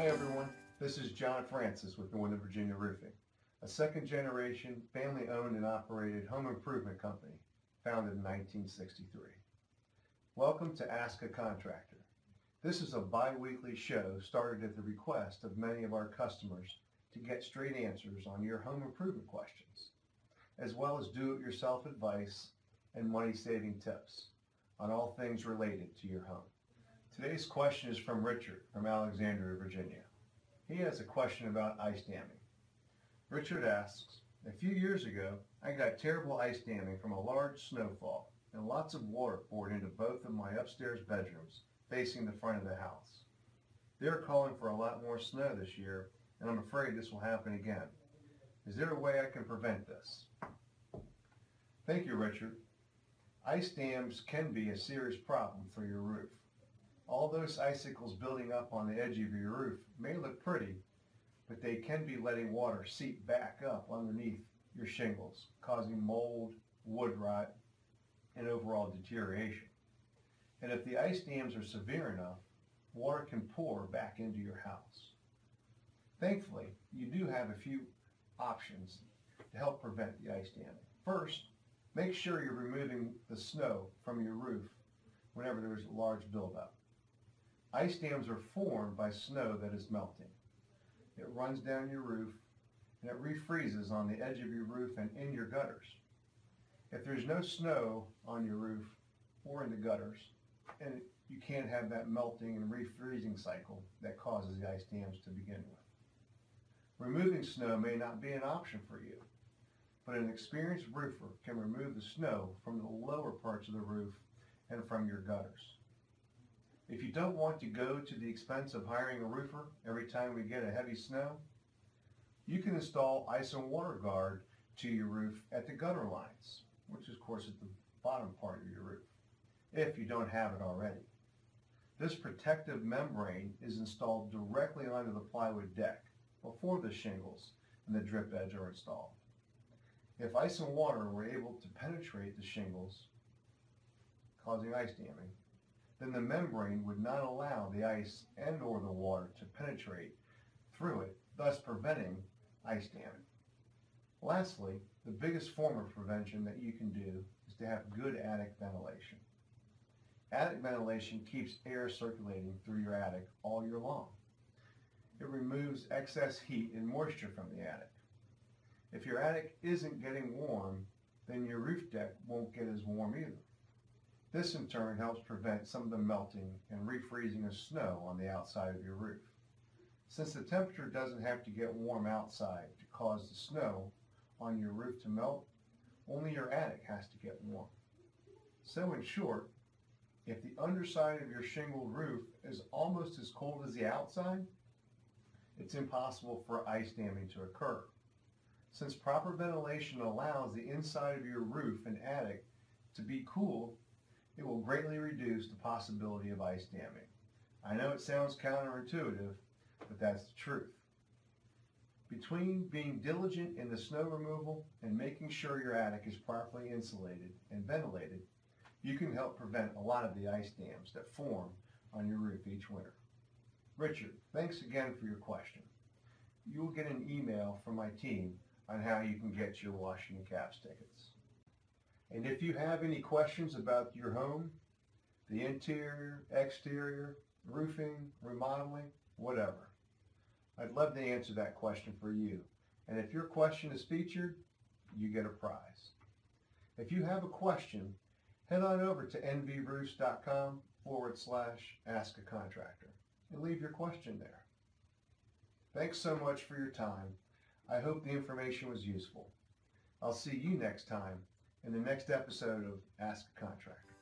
Hi everyone, this is John Francis with Northern Virginia Roofing, a second-generation, family-owned and operated home improvement company founded in 1963. Welcome to Ask a Contractor. This is a bi-weekly show started at the request of many of our customers to get straight answers on your home improvement questions, as well as do-it-yourself advice and money-saving tips on all things related to your home. Today's question is from Richard from Alexandria, Virginia. He has a question about ice damming. Richard asks, a few years ago, I got terrible ice damming from a large snowfall and lots of water poured into both of my upstairs bedrooms facing the front of the house. They're calling for a lot more snow this year, and I'm afraid this will happen again. Is there a way I can prevent this? Thank you, Richard. Ice dams can be a serious problem for your roof. All those icicles building up on the edge of your roof may look pretty, but they can be letting water seep back up underneath your shingles, causing mold, wood rot, and overall deterioration. And if the ice dams are severe enough, water can pour back into your house. Thankfully, you do have a few options to help prevent the ice damming. First, make sure you're removing the snow from your roof whenever there is a large buildup. Ice dams are formed by snow that is melting. It runs down your roof and it refreezes on the edge of your roof and in your gutters. If there's no snow on your roof or in the gutters, and you can't have that melting and refreezing cycle that causes the ice dams to begin with. Removing snow may not be an option for you, but an experienced roofer can remove the snow from the lower parts of the roof and from your gutters. If you don't want to go to the expense of hiring a roofer every time we get a heavy snow, you can install ice and water guard to your roof at the gutter lines, which is of course at the bottom part of your roof, if you don't have it already. This protective membrane is installed directly onto the plywood deck before the shingles and the drip edge are installed. If ice and water were able to penetrate the shingles, causing ice damming, then the membrane would not allow the ice and or the water to penetrate through it, thus preventing ice damming. Lastly, the biggest form of prevention that you can do is to have good attic ventilation. Attic ventilation keeps air circulating through your attic all year long. It removes excess heat and moisture from the attic. If your attic isn't getting warm, then your roof deck won't get as warm either. This in turn helps prevent some of the melting and refreezing of snow on the outside of your roof. Since the temperature doesn't have to get warm outside to cause the snow on your roof to melt, only your attic has to get warm. So in short, if the underside of your shingled roof is almost as cold as the outside, it's impossible for ice damming to occur. Since proper ventilation allows the inside of your roof and attic to be cool, it will greatly reduce the possibility of ice damming. I know it sounds counterintuitive, but that's the truth. Between being diligent in the snow removal and making sure your attic is properly insulated and ventilated, you can help prevent a lot of the ice dams that form on your roof each winter. Richard, thanks again for your question. You will get an email from my team on how you can get your Washington Caps tickets. And if you have any questions about your home, the interior, exterior, roofing, remodeling, whatever, I'd love to answer that question for you. And if your question is featured, you get a prize. If you have a question, head on over to nvroofs.com/askacontractor and leave your question there. Thanks so much for your time. I hope the information was useful. I'll see you next time in the next episode of Ask a Contractor.